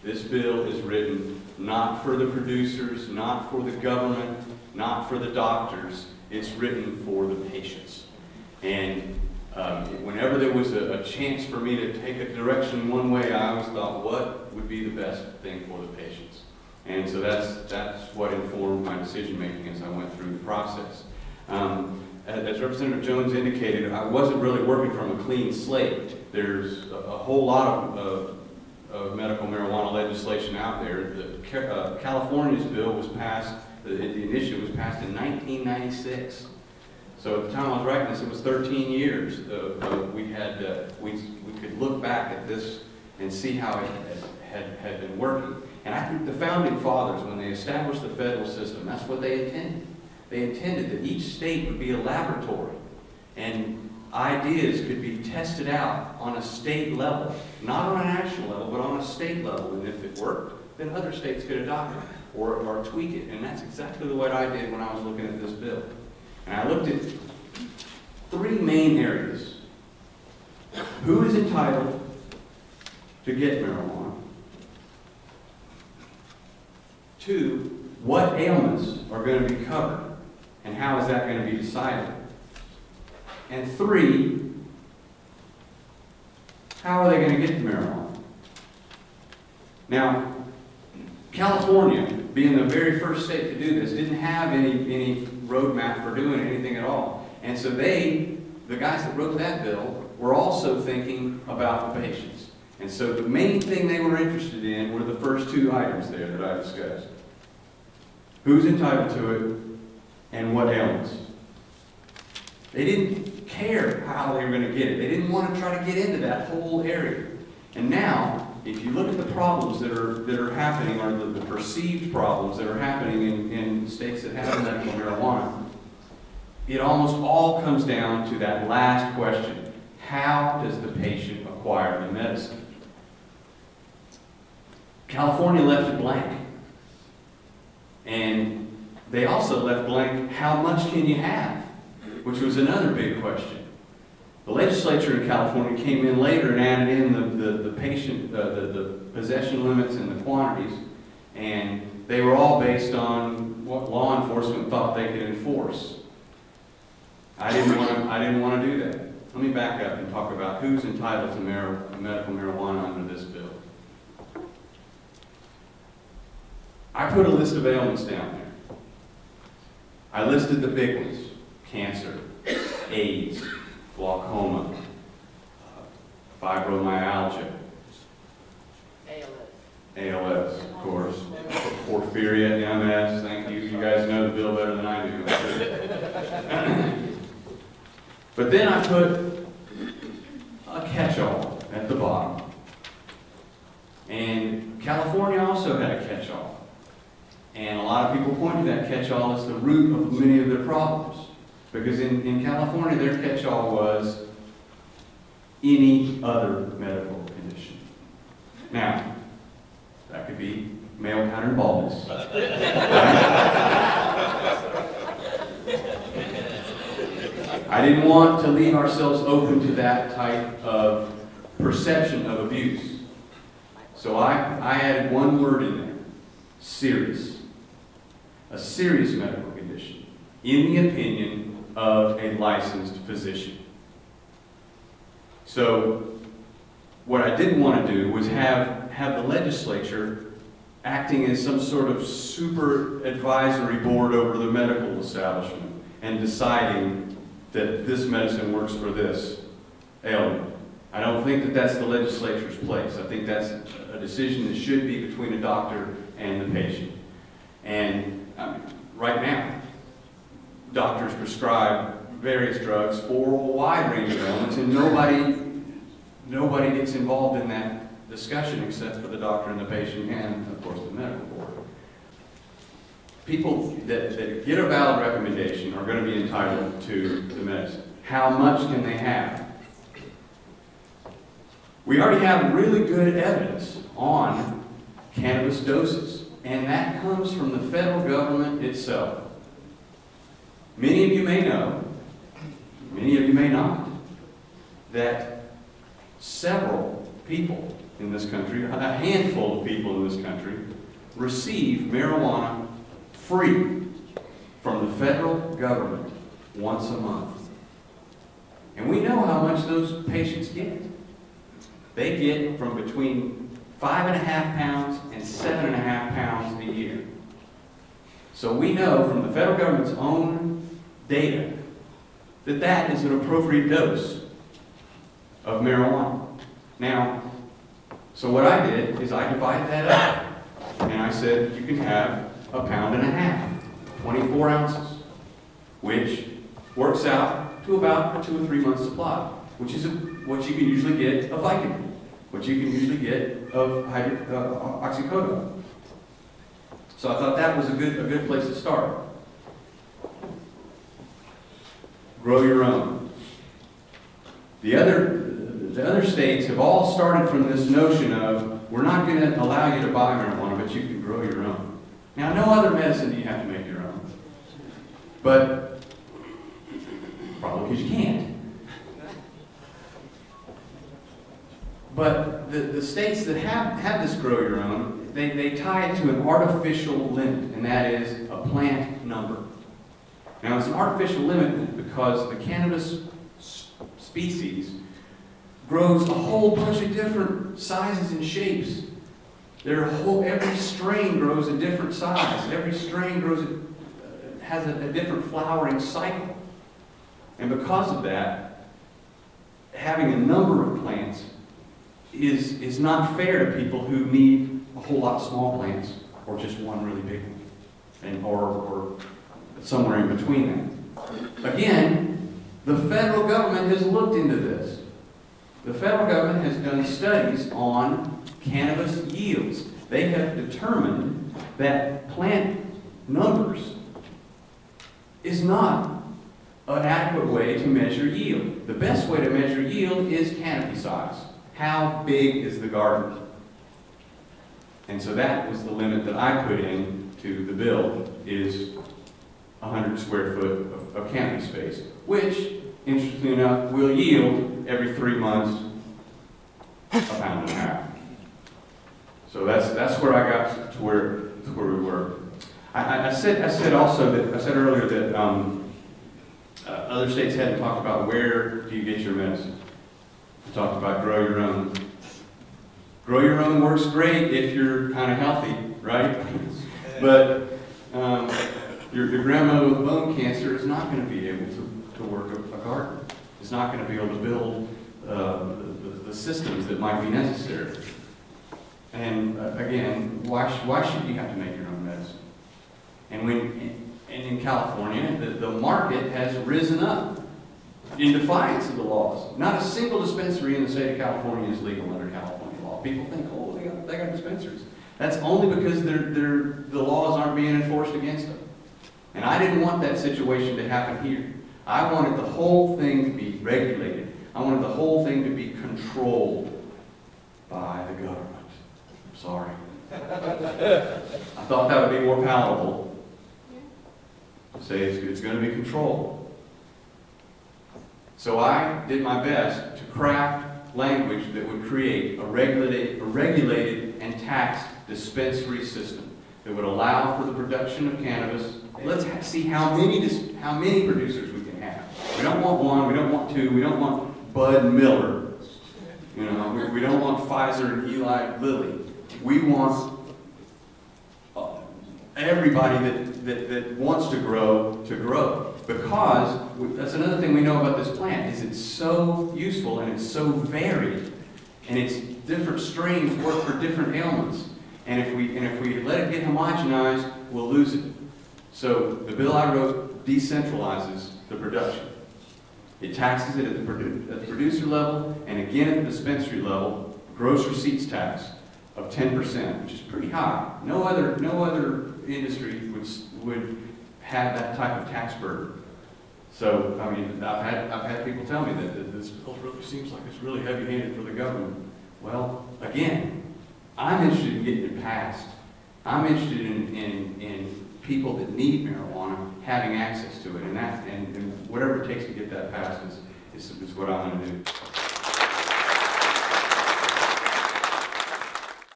This bill is written not for the producers, not for the government, not for the doctors. It's written for the patients. And whenever there was a chance for me to take a direction one way, I always thought, what would be the best thing for the patients? And so that's what informed my decision making as I went through the process. As Representative Jones indicated, I wasn't really working from a clean slate. There's a whole lot of medical marijuana legislation out there. California's bill was passed, the initiative was passed in 1996. So at the time I was writing this, it was 13 years. We could look back at this and see how it had been working. And I think the founding fathers, when they established the federal system, that's what they intended. They intended that each state would be a laboratory and ideas could be tested out on a state level, not on a national level, but on a state level. And if it worked, then other states could adopt it or tweak it. And that's exactly what I did when I was looking at this bill. And I looked at three main areas. Who is entitled to get marijuana? 2, what ailments are going to be covered? And how is that going to be decided? And 3, how are they going to get the marijuana? Now, California, being the very first state to do this, didn't have any roadmap for doing anything at all. And so the guys that wrote that bill, were also thinking about the patients. And so the main thing they were interested in were the first 2 items there that I discussed. Who's entitled to it, and what ailments. They didn't care how they were going to get it. They didn't want to try to get into that whole area. And now, if you look at the problems that are happening, or the perceived problems that are happening in states that have medical marijuana, it almost all comes down to that last question. How does the patient acquire the medicine? California left it blank. And they also left blank, how much can you have? Which was another big question. The legislature in California came in later and added in the possession limits and the quantities, and they were all based on what law enforcement thought they could enforce. I didn't want to do that. Let me back up and talk about who's entitled to medical marijuana under this bill. I put a list of ailments down there. I listed the big ones: cancer, AIDS, glaucoma, fibromyalgia, ALS, of course, porphyria, MS, thank you. You guys know the bill better than I do. But then I put a catch-all at the bottom. And California also had a catch-all. And a lot of people point to that catch-all as the root of many of their problems. Because in California, their catch-all was any other medical condition. Now, that could be male pattern baldness. I didn't want to leave ourselves open to that type of perception of abuse. So I added one word in there: serious. A serious medical condition, in the opinion of a licensed physician. So what I didn't want to do was have the legislature acting as some sort of super advisory board over the medical establishment and deciding that this medicine works for this ailment. I don't think that that's the legislature's place. I think that's a decision that should be between a doctor and the patient. And right now, doctors prescribe various drugs for a wide range of ailments, and nobody gets involved in that discussion except for the doctor and the patient and, of course, the medical board. People that get a valid recommendation are going to be entitled to the medicine. How much can they have? We already have really good evidence on cannabis doses, and that comes from the federal government itself. Many of you may know, many of you may not, that several people in this country, a handful of people in this country, receive marijuana free from the federal government once a month. And we know how much those patients get. They get from between 5.5 pounds and 7.5 pounds a year. So we know from the federal government's own data that that is an appropriate dose of marijuana. Now, so what I did is I divided that up. And I said, you can have 1.5 pounds, 24 ounces, which works out to about a 2 or 3 month supply, which is what you can usually get of Vicodin, what you can usually get of oxycodone. So I thought that was a good place to start. Grow your own. The other states have all started from this notion of, we're not going to allow you to buy marijuana, but you can grow your own. Now, no other medicine do you have to make your own. But, probably because you can't. But the states that have this grow your own, they tie it to an artificial limit, and that is a plant number. Now, it's an artificial limit because the cannabis species grows a whole bunch of different sizes and shapes. Every strain grows a different size. Every strain has a different flowering cycle. And because of that, having a number of plants is not fair to people who need a whole lot of small plants or just one really big one, or somewhere in between them. Again, the federal government has looked into this. The federal government has done studies on cannabis yields. They have determined that plant numbers is not an adequate way to measure yield. The best way to measure yield is canopy size. How big is the garden? And so that was the limit that I put in to the bill, is 100 square foot of canopy space, which, interestingly enough, will yield every 3 months 1.5 pounds. So that's where I got to where we were. I said earlier that other states hadn't talked about where do you get your medicine. I talked about grow your own. Grow your own works great if you're kind of healthy, right? But your grandma with bone cancer is not going to be able to work a garden. It's not going to be able to build the systems that might be necessary. And again, why should you have to make your own medicine? And in California, the market has risen up in defiance of the laws. Not a single dispensary in the state of California is legal under California law. People think, oh, they got dispensaries. That's only because the laws aren't being enforced against them. And I didn't want that situation to happen here. I wanted the whole thing to be regulated. I wanted the whole thing to be controlled by the government. I'm sorry. I thought that would be more palatable to say it's going to be controlled. So I did my best to craft language that would create a regulated and taxed dispensary system that would allow for the production of cannabis. Let's see how many producers we can have. We don't want one, we don't want two, we don't want Bud Miller. You know, we don't want Pfizer and Eli Lilly. We want everybody that wants to grow. Because that's another thing we know about this plant, is it's so useful and it's so varied, and its different strains work for different ailments. And if we let it get homogenized, we'll lose it. So the bill I wrote decentralizes the production. It taxes it at the producer level, and again at the dispensary level, gross receipts tax of 10%, which is pretty high. No other industry would have that type of tax burden. So, I mean, I've had people tell me that this bill really seems like it's really heavy-handed for the government. Well, again, I'm interested in getting it passed. I'm interested in people that need marijuana having access to it, and whatever it takes to get that passed is what I'm going to do.